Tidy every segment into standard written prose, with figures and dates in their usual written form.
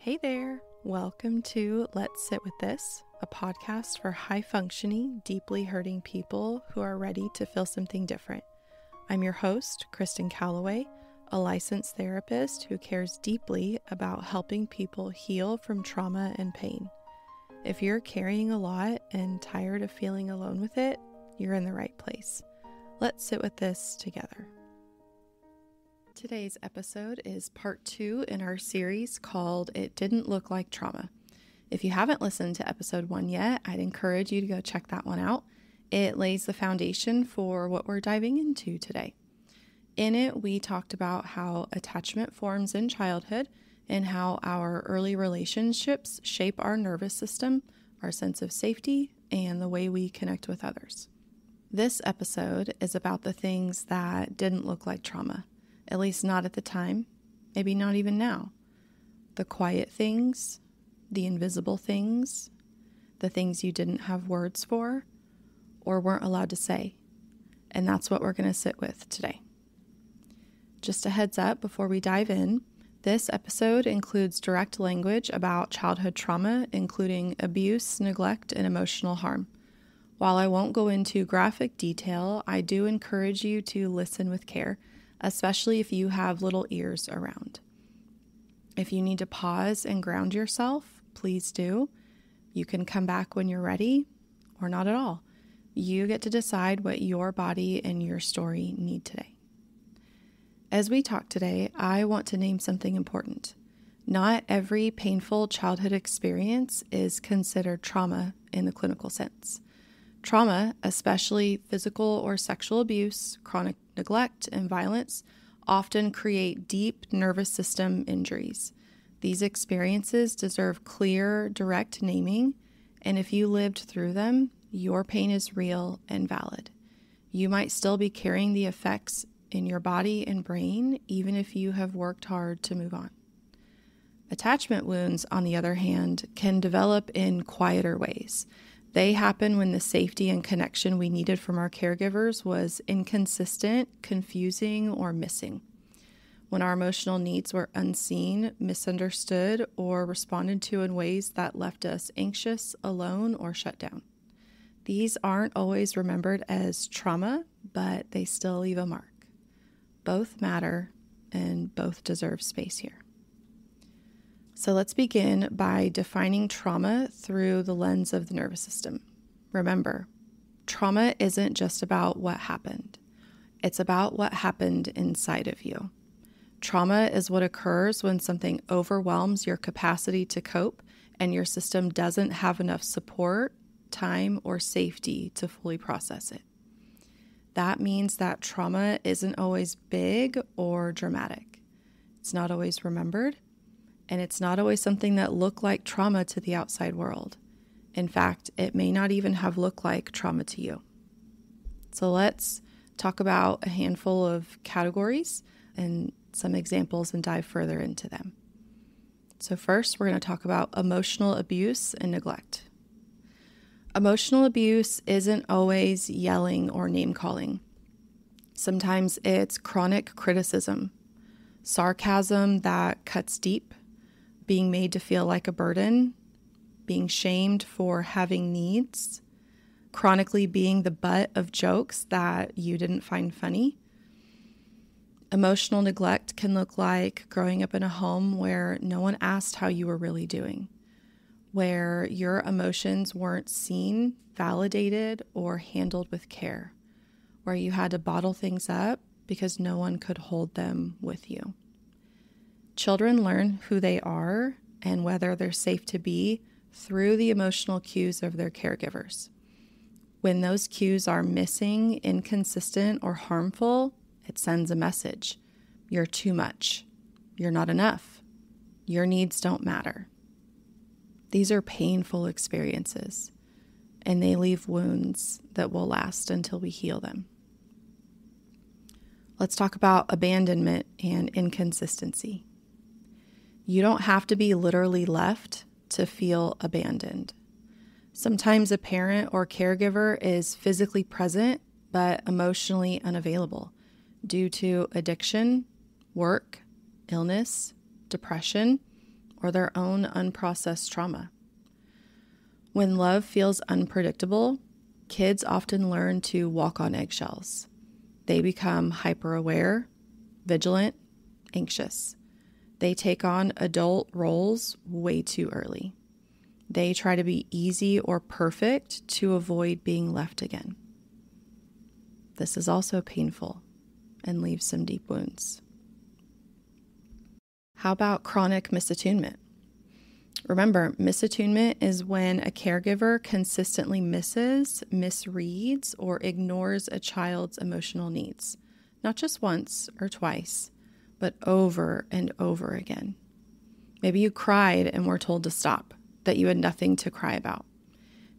Hey there, welcome to Let's Sit With This, a podcast for high-functioning, deeply hurting people who are ready to feel something different. I'm your host, Kristen Calloway, a licensed therapist who cares deeply about helping people heal from trauma and pain. If you're carrying a lot and tired of feeling alone with it, you're in the right place. Let's sit with this together. Today's episode is part 2 in our series called It Didn't Look Like Trauma. If you haven't listened to episode 1 yet, I'd encourage you to go check that one out. It lays the foundation for what we're diving into today. In it, we talked about how attachment forms in childhood and how our early relationships shape our nervous system, our sense of safety, and the way we connect with others. This episode is about the things that didn't look like trauma. At least not at the time, maybe not even now. The quiet things, the invisible things, the things you didn't have words for or weren't allowed to say. And that's what we're going to sit with today. Just a heads up before we dive in, this episode includes direct language about childhood trauma, including abuse, neglect, and emotional harm. While I won't go into graphic detail, I do encourage you to listen with care, especially if you have little ears around. If you need to pause and ground yourself, please do. You can come back when you're ready or not at all. You get to decide what your body and your story need today. As we talk today, I want to name something important. Not every painful childhood experience is considered trauma in the clinical sense. Trauma, especially physical or sexual abuse, chronic neglect, and violence, often create deep nervous system injuries. These experiences deserve clear, direct naming, and if you lived through them, your pain is real and valid. You might still be carrying the effects in your body and brain, even if you have worked hard to move on. Attachment wounds, on the other hand, can develop in quieter ways. They happen when the safety and connection we needed from our caregivers was inconsistent, confusing, or missing. When our emotional needs were unseen, misunderstood, or responded to in ways that left us anxious, alone, or shut down. These aren't always remembered as trauma, but they still leave a mark. Both matter, and both deserve space here. So let's begin by defining trauma through the lens of the nervous system. Remember, trauma isn't just about what happened. It's about what happened inside of you. Trauma is what occurs when something overwhelms your capacity to cope and your system doesn't have enough support, time, or safety to fully process it. That means that trauma isn't always big or dramatic. It's not always remembered. And it's not always something that looked like trauma to the outside world. In fact, it may not even have looked like trauma to you. So let's talk about a handful of categories and some examples and dive further into them. So first, we're going to talk about emotional abuse and neglect. Emotional abuse isn't always yelling or name-calling. Sometimes it's chronic criticism, sarcasm that cuts deep, being made to feel like a burden, being shamed for having needs, chronically being the butt of jokes that you didn't find funny. Emotional neglect can look like growing up in a home where no one asked how you were really doing, where your emotions weren't seen, validated, or handled with care, where you had to bottle things up because no one could hold them with you. Children learn who they are and whether they're safe to be through the emotional cues of their caregivers. When those cues are missing, inconsistent, or harmful, it sends a message. You're too much. You're not enough. Your needs don't matter. These are painful experiences, and they leave wounds that will last until we heal them. Let's talk about abandonment and inconsistency. You don't have to be literally left to feel abandoned. Sometimes a parent or caregiver is physically present but emotionally unavailable due to addiction, work, illness, depression, or their own unprocessed trauma. When love feels unpredictable, kids often learn to walk on eggshells. They become hyper-aware, vigilant, anxious. They take on adult roles way too early. They try to be easy or perfect to avoid being left again. This is also painful and leaves some deep wounds. How about chronic misattunement? Remember, misattunement is when a caregiver consistently misses, misreads, or ignores a child's emotional needs, not just once or twice, but over and over again. Maybe you cried and were told to stop, that you had nothing to cry about.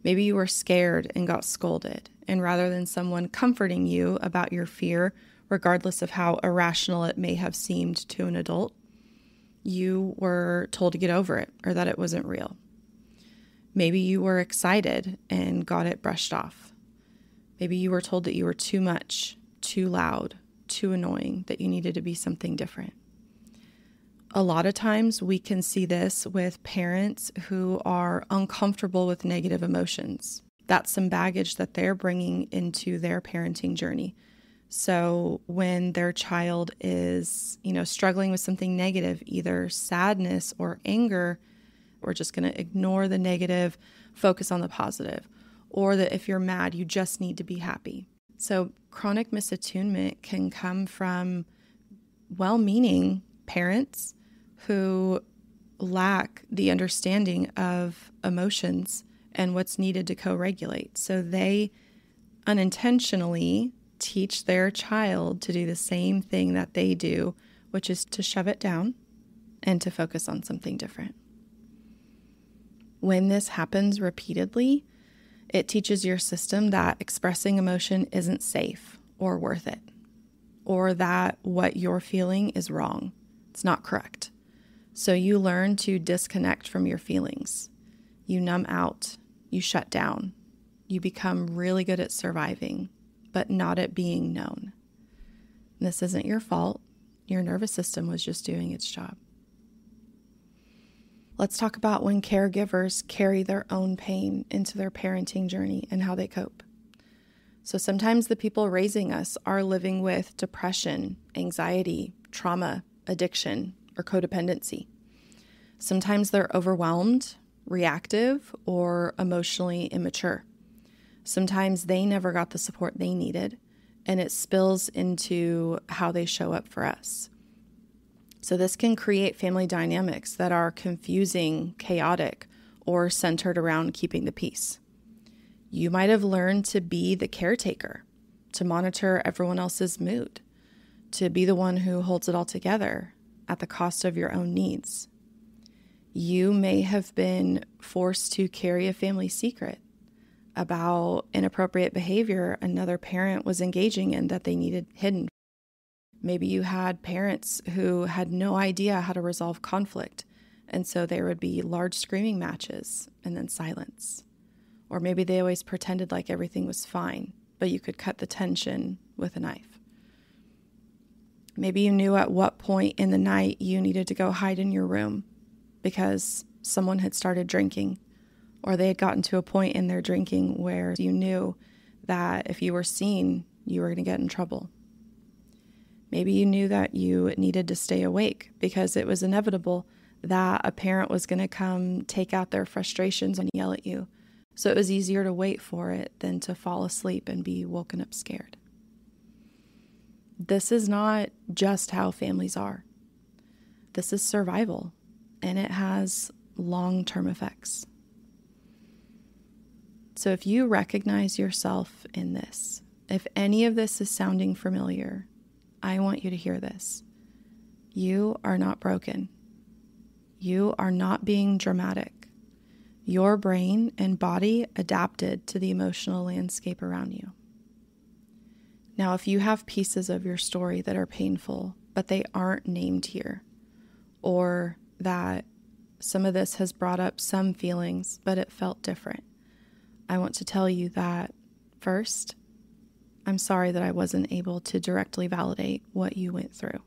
Maybe you were scared and got scolded, and rather than someone comforting you about your fear, regardless of how irrational it may have seemed to an adult, you were told to get over it or that it wasn't real. Maybe you were excited and got it brushed off. Maybe you were told that you were too much, too loud, too annoying, that you needed to be something different. A lot of times we can see this with parents who are uncomfortable with negative emotions. That's some baggage that they're bringing into their parenting journey. So when their child is, struggling with something negative, either sadness or anger, we're just going to ignore the negative, focus on the positive. Or that if you're mad, you just need to be happy. So chronic misattunement can come from well-meaning parents who lack the understanding of emotions and what's needed to co-regulate. So they unintentionally teach their child to do the same thing that they do, which is to shove it down and to focus on something different. When this happens repeatedly, it teaches your system that expressing emotion isn't safe or worth it, or that what you're feeling is wrong. It's not correct. So you learn to disconnect from your feelings. You numb out. You shut down. You become really good at surviving, but not at being known. This isn't your fault. Your nervous system was just doing its job. Let's talk about when caregivers carry their own pain into their parenting journey and how they cope. So sometimes the people raising us are living with depression, anxiety, trauma, addiction, or codependency. Sometimes they're overwhelmed, reactive, or emotionally immature. Sometimes they never got the support they needed, and it spills into how they show up for us. So this can create family dynamics that are confusing, chaotic, or centered around keeping the peace. You might have learned to be the caretaker, to monitor everyone else's mood, to be the one who holds it all together at the cost of your own needs. You may have been forced to carry a family secret about inappropriate behavior another parent was engaging in that they needed hidden. Maybe you had parents who had no idea how to resolve conflict, and so there would be large screaming matches and then silence. Or maybe they always pretended like everything was fine, but you could cut the tension with a knife. Maybe you knew at what point in the night you needed to go hide in your room because someone had started drinking, or they had gotten to a point in their drinking where you knew that if you were seen, you were going to get in trouble. Maybe you knew that you needed to stay awake because it was inevitable that a parent was going to come take out their frustrations and yell at you. So it was easier to wait for it than to fall asleep and be woken up scared. This is not just how families are. This is survival, and it has long-term effects. So if you recognize yourself in this, if any of this is sounding familiar, I want you to hear this. You are not broken. You are not being dramatic. Your brain and body adapted to the emotional landscape around you. Now, if you have pieces of your story that are painful, but they aren't named here, or that some of this has brought up some feelings, but it felt different, I want to tell you that, first, I'm sorry that I wasn't able to directly validate what you went through.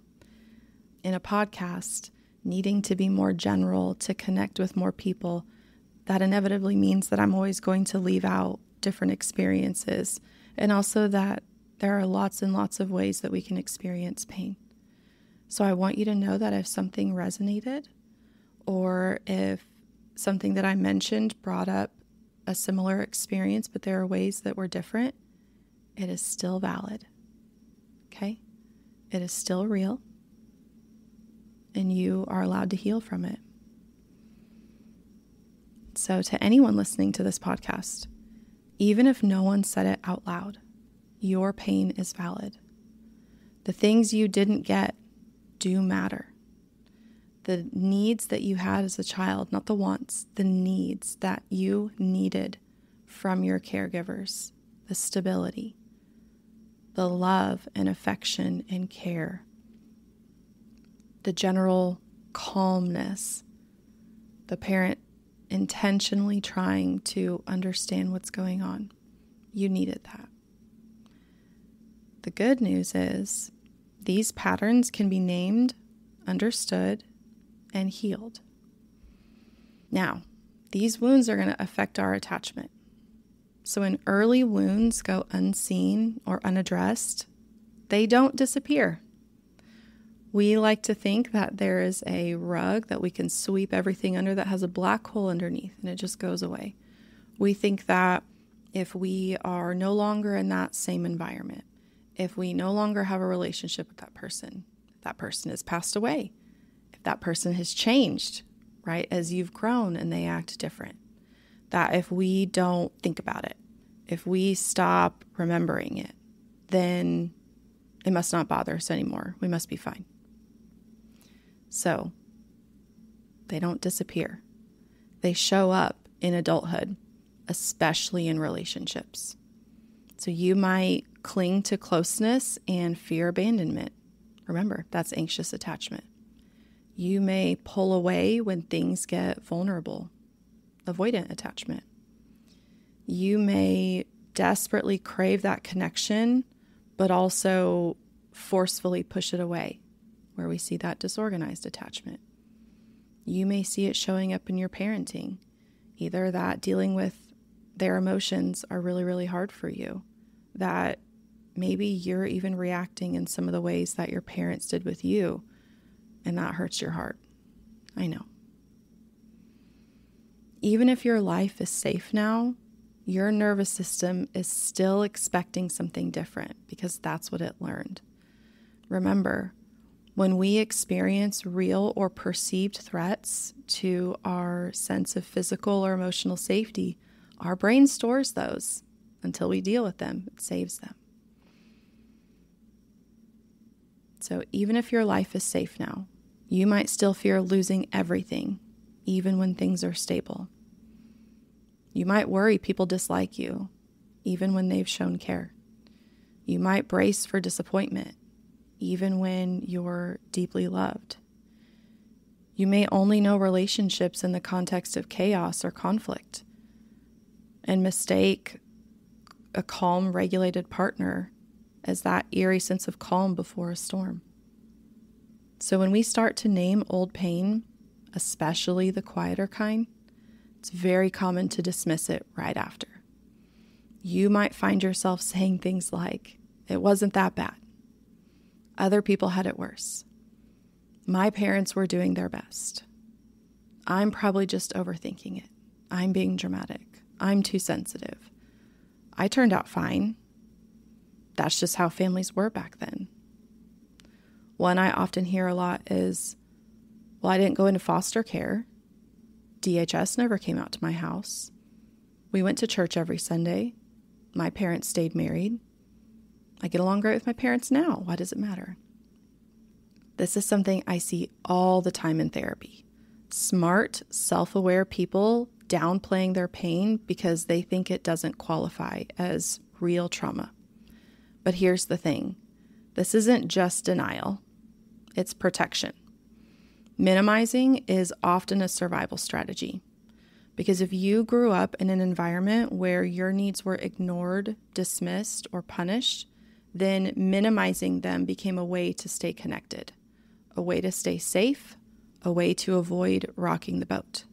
In a podcast, needing to be more general, to connect with more people, that inevitably means that I'm always going to leave out different experiences. And also that there are lots and lots of ways that we can experience pain. So I want you to know that if something resonated, or if something that I mentioned brought up a similar experience, but there are ways that were different, it is still valid. Okay? It is still real. And you are allowed to heal from it. So to anyone listening to this podcast, even if no one said it out loud, your pain is valid. The things you didn't get do matter. The needs that you had as a child, not the wants, the needs that you needed from your caregivers, the stability, the love and affection and care, the general calmness, the parent intentionally trying to understand what's going on. You needed that. The good news is these patterns can be named, understood, and healed. Now, these wounds are going to affect our attachment. So when early wounds go unseen or unaddressed, they don't disappear. We like to think that there is a rug that we can sweep everything under that has a black hole underneath and it just goes away. We think that if we are no longer in that same environment, if we no longer have a relationship with that person has passed away, if that person has changed, right, as you've grown and they act different, that if we don't think about it, if we stop remembering it, then it must not bother us anymore. We must be fine. So they don't disappear. They show up in adulthood, especially in relationships. So you might cling to closeness and fear abandonment. Remember, that's anxious attachment. You may pull away when things get vulnerable, avoidant attachment. You may desperately crave that connection, but also forcefully push it away, where we see that disorganized attachment. You may see it showing up in your parenting, either that dealing with their emotions are really, really hard for you, that maybe you're even reacting in some of the ways that your parents did with you, and that hurts your heart. I know. Even if your life is safe now, your nervous system is still expecting something different because that's what it learned. Remember, when we experience real or perceived threats to our sense of physical or emotional safety, our brain stores those until we deal with them. It saves them. So even if your life is safe now, you might still fear losing everything, even when things are stable. You might worry people dislike you, even when they've shown care. You might brace for disappointment, even when you're deeply loved. You may only know relationships in the context of chaos or conflict, and mistake a calm, regulated partner as that eerie sense of calm before a storm. So when we start to name old pain, especially the quieter kind, it's very common to dismiss it right after. You might find yourself saying things like, "It wasn't that bad. Other people had it worse. My parents were doing their best. I'm probably just overthinking it. I'm being dramatic. I'm too sensitive. I turned out fine. That's just how families were back then." One I often hear a lot is, "Well, I didn't go into foster care. DHS never came out to my house. We went to church every Sunday. My parents stayed married. I get along great with my parents now. Why does it matter?" This is something I see all the time in therapy. Smart, self-aware people downplaying their pain because they think it doesn't qualify as real trauma. But here's the thing. This isn't just denial. It's protection. Minimizing is often a survival strategy. Because if you grew up in an environment where your needs were ignored, dismissed, or punished, then minimizing them became a way to stay connected, a way to stay safe, a way to avoid rocking the boat.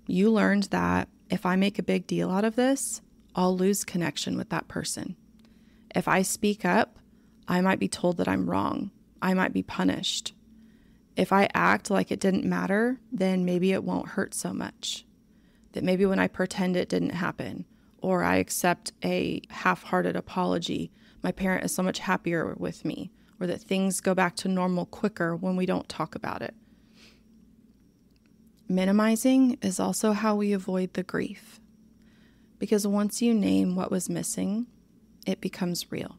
You learned that if I make a big deal out of this, I'll lose connection with that person. If I speak up, I might be told that I'm wrong. I might be punished. If I act like it didn't matter, then maybe it won't hurt so much. That maybe when I pretend it didn't happen, or I accept a half-hearted apology, my parent is so much happier with me, or that things go back to normal quicker when we don't talk about it. Minimizing is also how we avoid the grief. Because once you name what was missing, it becomes real.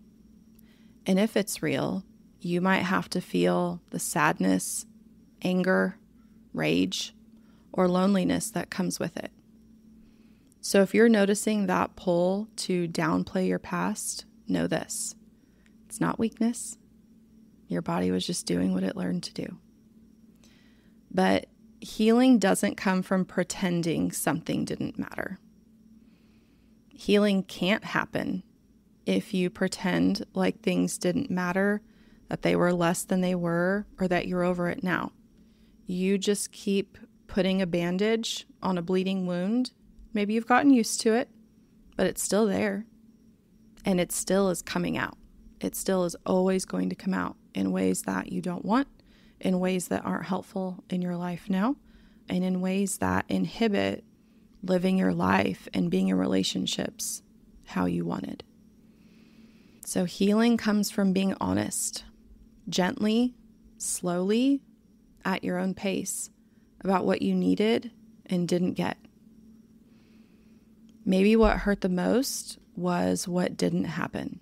And if it's real, you might have to feel the sadness, anger, rage, or loneliness that comes with it. So if you're noticing that pull to downplay your past, know this. It's not weakness. Your body was just doing what it learned to do. But healing doesn't come from pretending something didn't matter. Healing can't happen if you pretend like things didn't matter, that they were less than they were, or that you're over it now. You just keep putting a bandage on a bleeding wound. Maybe you've gotten used to it, but it's still there. And it still is coming out. It still is always going to come out in ways that you don't want, in ways that aren't helpful in your life now, and in ways that inhibit living your life and being in relationships how you wanted. So healing comes from being honest, gently, slowly, at your own pace, about what you needed and didn't get. Maybe what hurt the most was what didn't happen.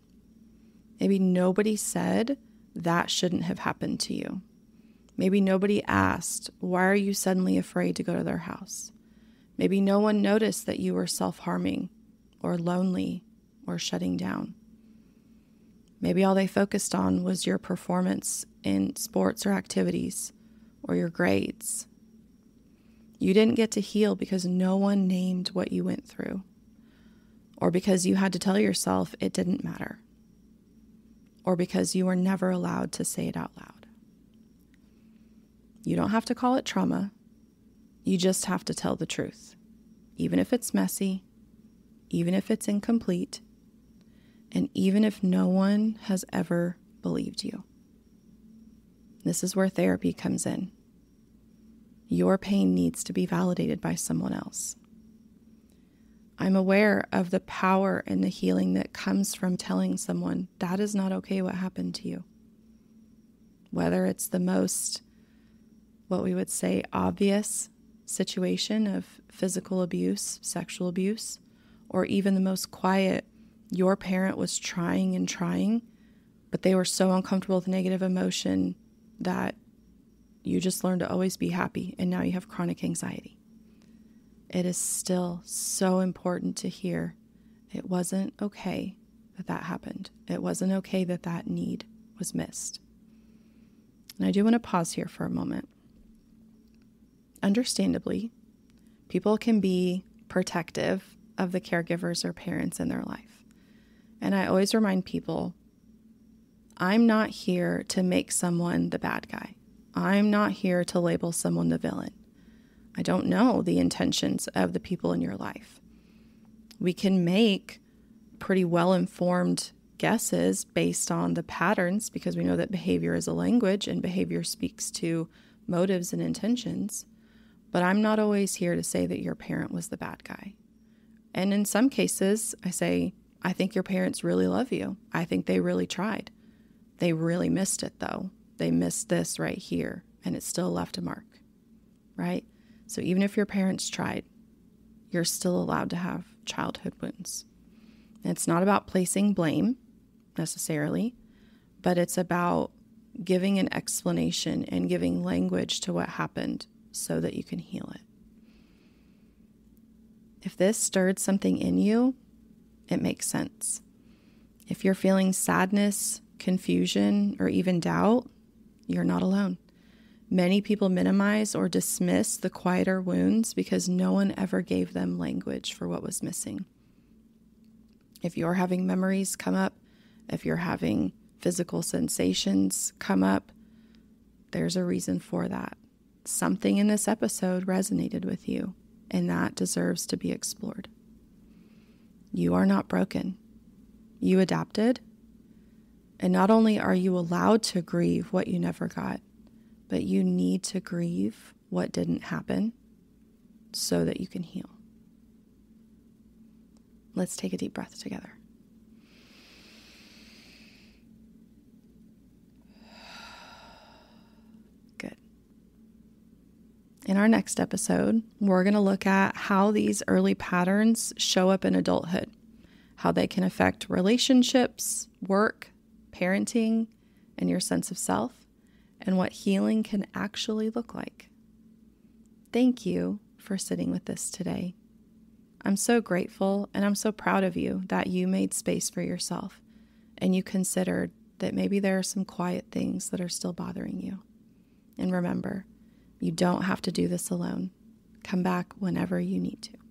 Maybe nobody said that shouldn't have happened to you. Maybe nobody asked, why are you suddenly afraid to go to their house? Maybe no one noticed that you were self-harming or lonely or shutting down. Maybe all they focused on was your performance in sports or activities or your grades. You didn't get to heal because no one named what you went through, or because you had to tell yourself it didn't matter, or because you were never allowed to say it out loud. You don't have to call it trauma. You just have to tell the truth, even if it's messy, even if it's incomplete, and even if no one has ever believed you. This is where therapy comes in. Your pain needs to be validated by someone else. I'm aware of the power and the healing that comes from telling someone that is not okay what happened to you. Whether it's the most, what we would say, obvious situation of physical abuse, sexual abuse, or even the most quiet, your parent was trying and trying, but they were so uncomfortable with negative emotion that you just learned to always be happy, and now you have chronic anxiety. It is still so important to hear it wasn't okay that that happened. It wasn't okay that that need was missed. And I do want to pause here for a moment. Understandably, people can be protective of the caregivers or parents in their life. And I always remind people, I'm not here to make someone the bad guy. I'm not here to label someone the villain. I don't know the intentions of the people in your life. We can make pretty well-informed guesses based on the patterns because we know that behavior is a language and behavior speaks to motives and intentions. But I'm not always here to say that your parent was the bad guy. And in some cases, I say, I think your parents really love you. I think they really tried. They really missed it, though. They missed this right here, and it still left a mark, right? So even if your parents tried, you're still allowed to have childhood wounds. And it's not about placing blame, necessarily, but it's about giving an explanation and giving language to what happened so that you can heal it. If this stirred something in you, it makes sense. If you're feeling sadness, confusion, or even doubt, you're not alone. Many people minimize or dismiss the quieter wounds because no one ever gave them language for what was missing. If you're having memories come up, if you're having physical sensations come up, there's a reason for that. something in this episode resonated with you, and that deserves to be explored. You are not broken. You adapted. And not only are you allowed to grieve what you never got, but you need to grieve what didn't happen so that you can heal. Let's take a deep breath together. Good. In our next episode, we're going to look at how these early patterns show up in adulthood, how they can affect relationships, work, parenting, and your sense of self, and what healing can actually look like. Thank you for sitting with this today. I'm so grateful and I'm so proud of you that you made space for yourself and you considered that maybe there are some quiet things that are still bothering you. And remember, you don't have to do this alone. Come back whenever you need to.